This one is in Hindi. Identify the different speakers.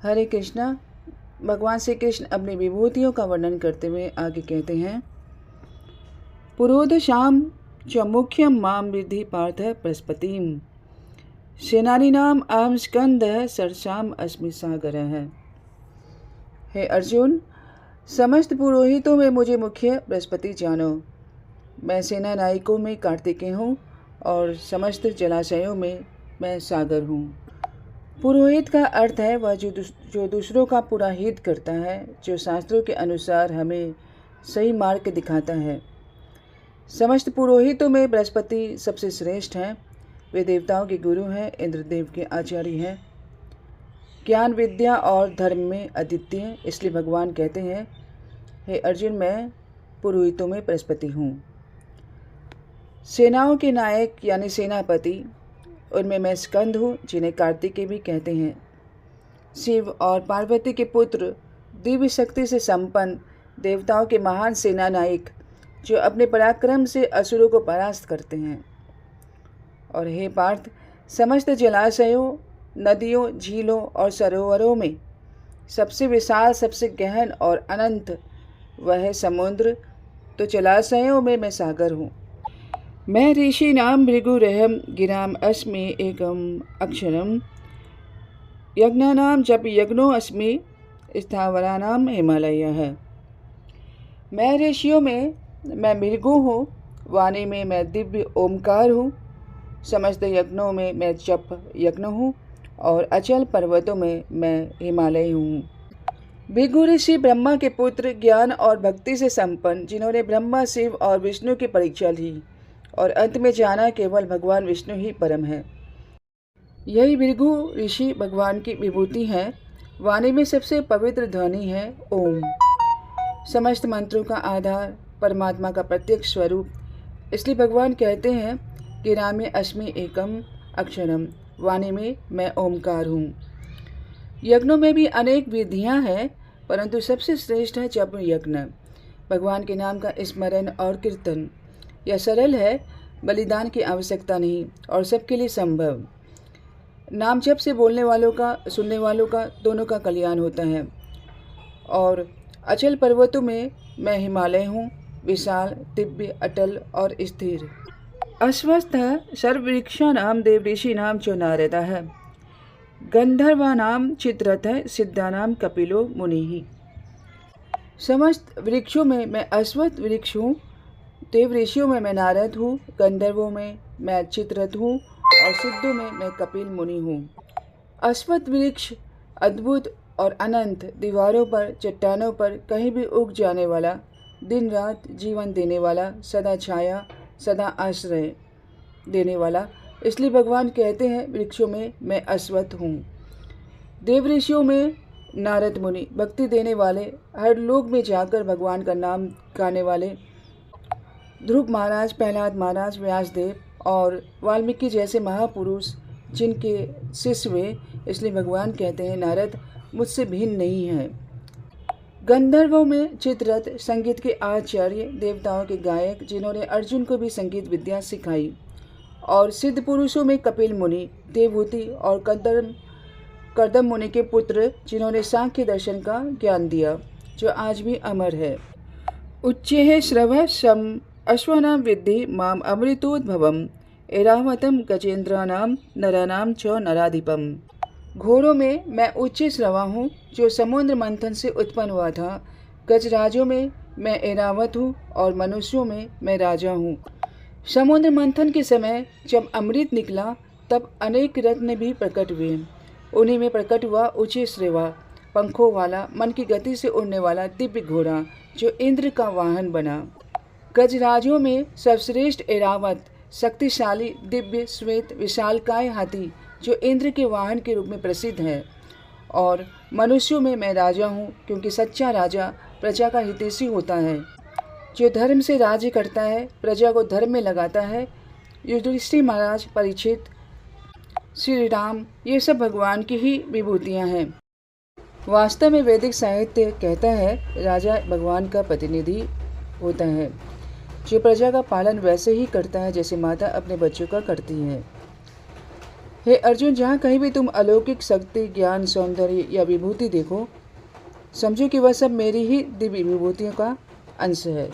Speaker 1: हरे कृष्णा। भगवान श्री कृष्ण अपनी विभूतियों का वर्णन करते हुए आगे कहते हैं, पुरोधशाम च मुख्यम माम विद्धि पार्थ बृहस्पतिम सेनानीनाम आम स्कंद सरसाम अस्मि सागर है। हे अर्जुन, समस्त पुरोहितों में मुझे मुख्य बृहस्पति जानो। मैं सेना नायकों में कार्तिकेय हूँ और समस्त जलाशयों में मैं सागर हूँ। पुरोहित का अर्थ है वह जो दूसरों का पूरा हित करता है, जो शास्त्रों के अनुसार हमें सही मार्ग दिखाता है। समस्त पुरोहितों में बृहस्पति सबसे श्रेष्ठ हैं। वे देवताओं के गुरु हैं, इंद्रदेव के आचार्य हैं, ज्ञान विद्या और धर्म में अद्वितीय। इसलिए भगवान कहते हैं, हे अर्जुन, मैं पुरोहितों में बृहस्पति हूँ। सेनाओं के नायक यानी सेनापति, उनमें मैं स्कंद हूँ, जिन्हें कार्तिकेय भी कहते हैं। शिव और पार्वती के पुत्र, दिव्य शक्ति से संपन्न देवताओं के महान सेना नायक, जो अपने पराक्रम से असुरों को परास्त करते हैं। और हे पार्थ, समस्त जलाशयों, नदियों, झीलों और सरोवरों में सबसे विशाल, सबसे गहन और अनंत वह है समुद्र, तो जलाशयों में मैं सागर हूँ। मैं ऋषि नाम भृगुरहम गिराम अस्मि एकम अक्षरम यज्ञानाम जप यज्ञो अस्मि स्थावरानाम हिमालय है। मैं ऋषियों में मैं भृगु हूँ, वाणी में मैं दिव्य ओमकार हूँ, समस्त यज्ञों में मैं जप यज्ञ हूँ और अचल पर्वतों में मैं हिमालय हूँ। भृगु ऋषि ब्रह्मा के पुत्र, ज्ञान और भक्ति से संपन्न, जिन्होंने ब्रह्मा, शिव और विष्णु की परीक्षा ली और अंत में जाना केवल भगवान विष्णु ही परम है। यही भृगु ऋषि भगवान की विभूति है। वाणी में सबसे पवित्र ध्वनि है ओम, समस्त मंत्रों का आधार, परमात्मा का प्रत्यक्ष स्वरूप। इसलिए भगवान कहते हैं कि रामे अस्मि एकम अक्षरम, वाणी में मैं ओमकार हूँ। यज्ञों में भी अनेक विधियाँ हैं, परंतु सबसे श्रेष्ठ है जप यज्ञ, भगवान के नाम का स्मरण और कीर्तन। यह सरल है, बलिदान की आवश्यकता नहीं और सबके लिए संभव। नाम जप से बोलने वालों का, सुनने वालों का, दोनों का कल्याण होता है। और अचल पर्वतों में मैं हिमालय हूँ, विशाल, दिव्य, अटल और स्थिर। अश्वस्थ सर्ववृक्षानाम देवऋषीनाम च नारदः गंधर्वानाम चित्ररथ सिद्धानाम कपिलो मुनिः। समस्त वृक्षों में मैं अश्वत्थ वृक्ष हूँ, देव ऋषियों में मैं नारद हूँ, गंधर्वों में मैं चित्ररथ हूँ और सिद्धों में मैं कपिल मुनि हूँ। अश्वत्थ वृक्ष अद्भुत और अनंत, दीवारों पर, चट्टानों पर कहीं भी उग जाने वाला, दिन रात जीवन देने वाला, सदा छाया, सदा आश्रय देने वाला। इसलिए भगवान कहते हैं, वृक्षों में मैं अश्वत्थ हूँ। देव ऋषियों में नारद मुनि, भक्ति देने वाले, हर लोक में जाकर भगवान का नाम गाने वाले, ध्रुव महाराज, प्रहलाद महाराज, व्यासदेव और वाल्मीकि जैसे महापुरुष जिनके शिष्य वे। इसलिए भगवान कहते हैं, नारद मुझसे भिन्न नहीं है। गंधर्वों में चित्ररथ, संगीत के आचार्य, देवताओं के गायक, जिन्होंने अर्जुन को भी संगीत विद्या सिखाई। और सिद्ध पुरुषों में कपिल मुनि, देवहूति और कर्दम मुनि के पुत्र, जिन्होंने सांख्य दर्शन का ज्ञान दिया, जो आज भी अमर है। उच्चैः श्रवः सम अश्वानां विद्धि माम अमृतोद्भवम् ऐरावतम गजेंद्रानाम नरानाम च नराधिपम। घोड़ों में मैं उच्च श्रवा हूँ, जो समुद्र मंथन से उत्पन्न हुआ था। गजराजों में मैं ऐरावत हूँ और मनुष्यों में मैं राजा हूँ। समुद्र मंथन के समय जब अमृत निकला, तब अनेक रत्न भी प्रकट हुए। उन्हीं में प्रकट हुआ ऊँचे श्रेवा, पंखों वाला, मन की गति से उड़ने वाला दिव्य घोड़ा, जो इंद्र का वाहन बना। गजराजों में सर्वश्रेष्ठ ऐरावत, शक्तिशाली, दिव्य, श्वेत, विशालकाय हाथी, जो इंद्र के वाहन के रूप में प्रसिद्ध है। और मनुष्यों में मैं राजा हूँ, क्योंकि सच्चा राजा प्रजा का हितैषी होता है, जो धर्म से राज्य करता है, प्रजा को धर्म में लगाता है। युधिष्ठिर महाराज, परीक्षित, श्री राम, ये सब भगवान की ही विभूतियाँ हैं। वास्तव में वैदिक साहित्य कहता है, राजा भगवान का प्रतिनिधि होता है, जो प्रजा का पालन वैसे ही करता है जैसे माता अपने बच्चों का करती है। हे अर्जुन, जहाँ कहीं भी तुम अलौकिक शक्ति, ज्ञान, सौंदर्य या विभूति देखो, समझो कि वह सब मेरी ही दिव्य विभूतियों का अंश है।